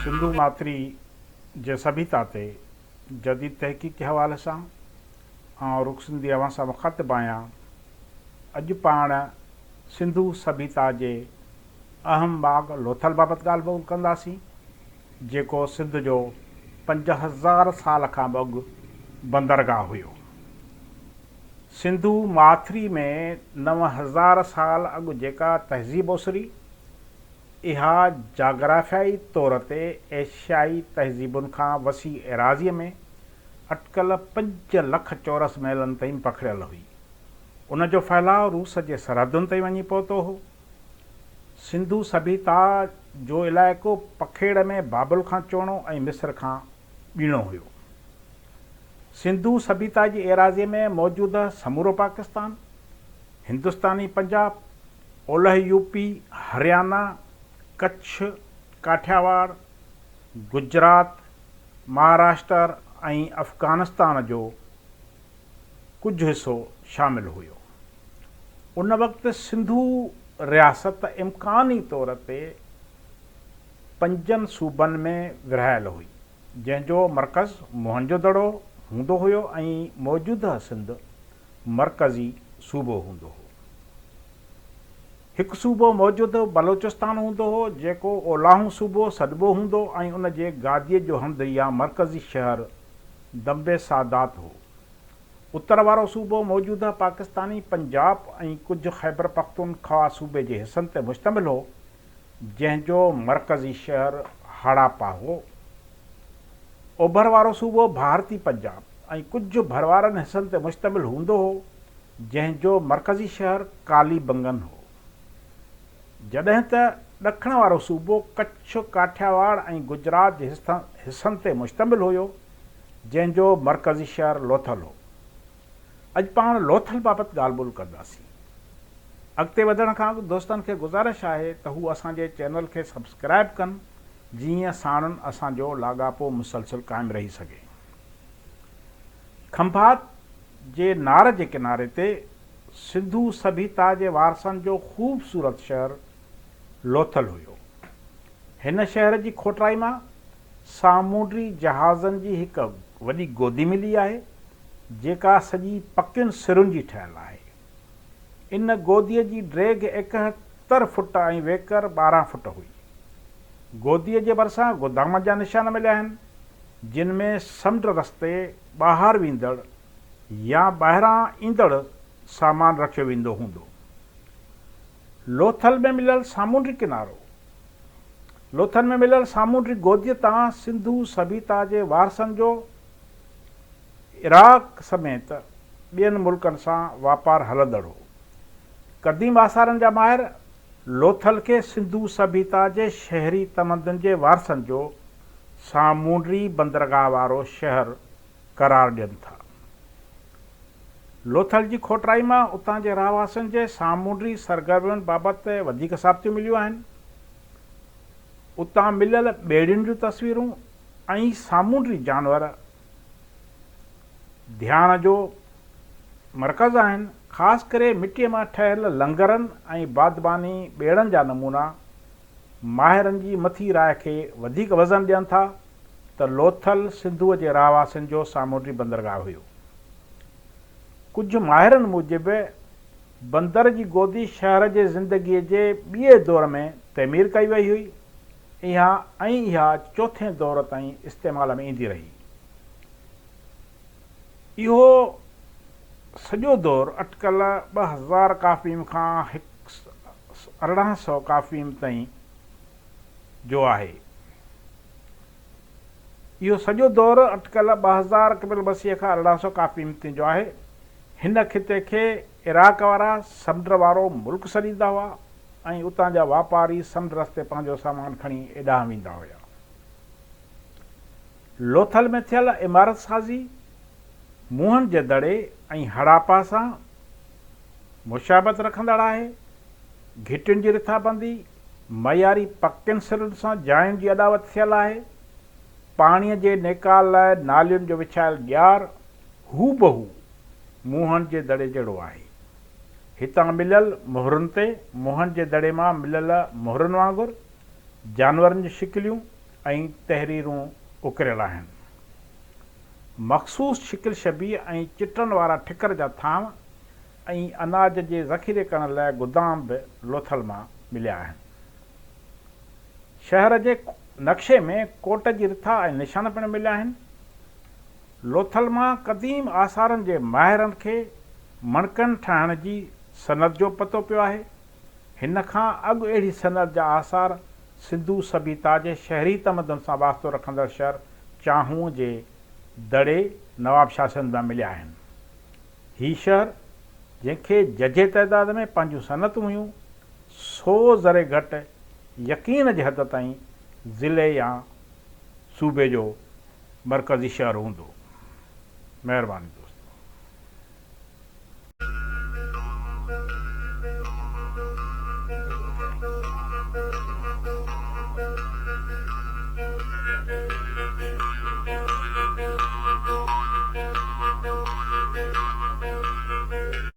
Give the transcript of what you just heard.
सिंधु माथरी जे सभ्यता ते जदीद तहक़ीक़ के हवाले सां ऐं रुख सिंधी अवां सां मुखातिब आहियां। अॼु पाण सिंधु सभ्यता जे अहम बाग़ लोथल बाबति ॻाल्हि ॿोल कंदासीं, जेको सिंध जो 5000 साल खां अॻु बंदरगाह हुयो। सिंधु माथरी में 9000 साल अॻु जेका तहज़ीब उसिरी, इहा जाग्राफियाई तौर ते एशियाई तहज़ीबुनि खां वसी एराज़ीअ में अटकल 5 लख चौरस मैलनि ताईं पखिड़ियल हुई। उन जो फैलाव रूस जे सरहदुनि ताईं वञी पहुतो हो। सिंधु सभ्यता जो इलाइक़ो पखेड़ में बाबुल खां चोणो ऐं मिस्र खां ॿीणो हुयो। सिंधु सभ्यता जी एराज़ीअ में मौजूदु समूरो पाकिस्तान, हिंदुस्तानी पंजाब, ओलह यूपी, हरियाणा, कच्छ, काठियावाड़, गुजरात, महाराष्ट्र ऐं अफ़गानिस्तान जो कुझु हिसो शामिल हुयो। उन वक़्तु सिंधु रियासत इम्कानी तौर ते 5 सूबनि में विरहायल हुई, जंहिंजो मर्कज़ मोहनजोदड़ो हूंदो हुयो ऐं मौजूदह सिंध मरकज़ी सूबो हूंदो हो। हिकु सूबो मौजूदु बलोचिस्तान हूंदो हो, जेको ओलाहूं सूबो सॾिबो हूंदो ऐं उन जे गादीअ जो हंधु या मरकज़ी शहर दम्बे सादात हो। उत्तर वारो सूबो मौजूदह पाकिस्तानी पंजाब ऐं कुझु ख़ैबर पख्तूनख्वा सूबे जे हिसनि ते मुश्तमिल हो, जंहिंजो मरकज़ी शहर हड़ापा हो। ओभर वारो सूबो भारती पंजाब ऐं कुझु भरवारनि हिसनि ते मुश्तमिल हूंदो हो, जंहिंजो मरकज़ी शहर कालीबंगन हो। जॾहिं त ॾखण वारो सूबो कच्छ, काठियावाड़ ऐं गुजरात जे हिसनि ते मुश्तमिल हुयो, जंहिंजो मरकज़ी शहर लोथल हो। अॼु पाण लोथल बाबति ॻाल्हि ॿोल कंदासीं। अॻिते वधण खां अॻु दोस्तनि खे गुज़ारिश आहे त हू असांजे चैनल खे सब्सक्राइब कनि, जीअं साणनि असांजो लाॻापो मुसलसिल क़ाइमु रही सघे। खंभात जे नार जे किनारे ते सिंधु सभ्यता जे वारसनि जो ख़ूबसूरत शहर लोथल हुयो। हिन शहर जी खोटराई मां सामूंडी जहाज़नि जी हिकु वॾी गोदी मिली आहे, जेका सॼी पकियुनि सिरुनि जी ठहियल आहे। इन गोदीअ जी ड्रेग 71 फुट ऐं वेकर 12 फुट हुई। गोदीअ जे भरिसां गोदाम जा निशान मिलिया आहिनि, जिन में समुंड रस्ते ॿाहिरि वेंदड़ या ॿाहिरां ईंदड़ सामान रखियो वेंदो हूंदो। लोथल में मिलियल सामूंडी गोदीअ तां सिंधु सभ्यता जे वारसनि जो इराक़ समेत ॿियनि मुल्कनि सां वापारु हलंदड़ हो। क़दीम आसारनि जा माहिर लोथल खे सिंधु सभ्यता जे शहरी तमदन जे वारसनि जो सामूंडी बंदरगाह वारो शहर करार ॾियनि था। लोथल जी खोटराई मां उतां जे रहवासियुनि जे सामूंडी सरगर्मियुनि बाबति वधीक साबितियूं मिलियूं आहिनि। उतां मिलियल ॿेड़ियुनि जूं तस्वीरूं ऐं सामूंडी जानवर ध्यान जो मर्कज़ आहिनि। ख़ासि करे मिटीअ मां ठहियल लंगरनि ऐं बादबानी ॿेड़नि जा नमूना माहिरनि जी मथी राय खे वधीक वज़न ॾियनि था त लोथल सिंधुअ जे रहवासियुनि जो सामूंडी बंदरगाह हुयो। कुझु माहिरनि मूजिबि बंदर जी गोदी शहर जे ज़िंदगीअ जे ॿिए दौर में तइमीर कई वई हुई, इहा चोथें दौर ताईं इस्तेमाल में ईंदी रही। इहो सॼो दौर अटकल 2000 काफ़ीम खां 1800 काफ़ीम ताईं जो आहे। इहो सॼो दौर अटकल 2000 क़बल मसीह खां 1800 काफ़ीम ताईं जो आहे। हिन खिते खे इराक़ वारा समुंड वारो मुल्क सॾींदा हुआ ऐं उतां जा वापारी समुंड रस्ते पंहिंजो सामान खणी एॾांहुं वेंदा हुया। लोथल में थियल इमारत साज़ी मुंहनि जे दड़े ऐं हड़ापा सां मुशाबत रखंदड़ आहे। घिटियुनि जी रिथाबंदी मयारी पकियुनि सिरुनि सां जायुनि जी अॾावत थियल आहे। पाणीअ जे नेकाल लाइ नालियुनि जो विछायल ॾियार हूबहू मुंहनि जे दड़े जहिड़ो आहे। हितां मिलियल मुहरुनि ते मुंहनि जे दड़े मां मिलियल मुहरुनि वांगुरु जानवरनि जी शिकिलियूं ऐं तहरीरूं उकिरियल आहिनि। मख़सूस शिकिल शबीह ऐं चिटनि वारा ठिकर जा थांव ऐं अनाज जे ज़ख़ीरे करण लाइ गोदाम बि लोथल मां मिलिया आहिनि। शहर जे नक्शे में कोट जी रिथा ऐं निशान पिणु मिलिया आहिनि। लोथल मां क़दीम आसारनि जे माहिरनि खे मणकनि ठाहिण जी सनत जो पतो पियो आहे। हिन खां अॻु अहिड़ी सनत जा आसार सिंधू सभ्यता जे शहरी तमदन सां वास्तो रखंदड़ शहर चाहूं जे दड़े नवाबशाह सिंध में मिलिया आहिनि। हीउ शहर जंहिंखे जजे तइदाद में पंहिंजूं सनतूं हुयूं, 100 ज़रे घटि यकीन जे हद ताईं ज़िले या सूबे जो मरकज़ी शहर हूंदो। महिरबानी।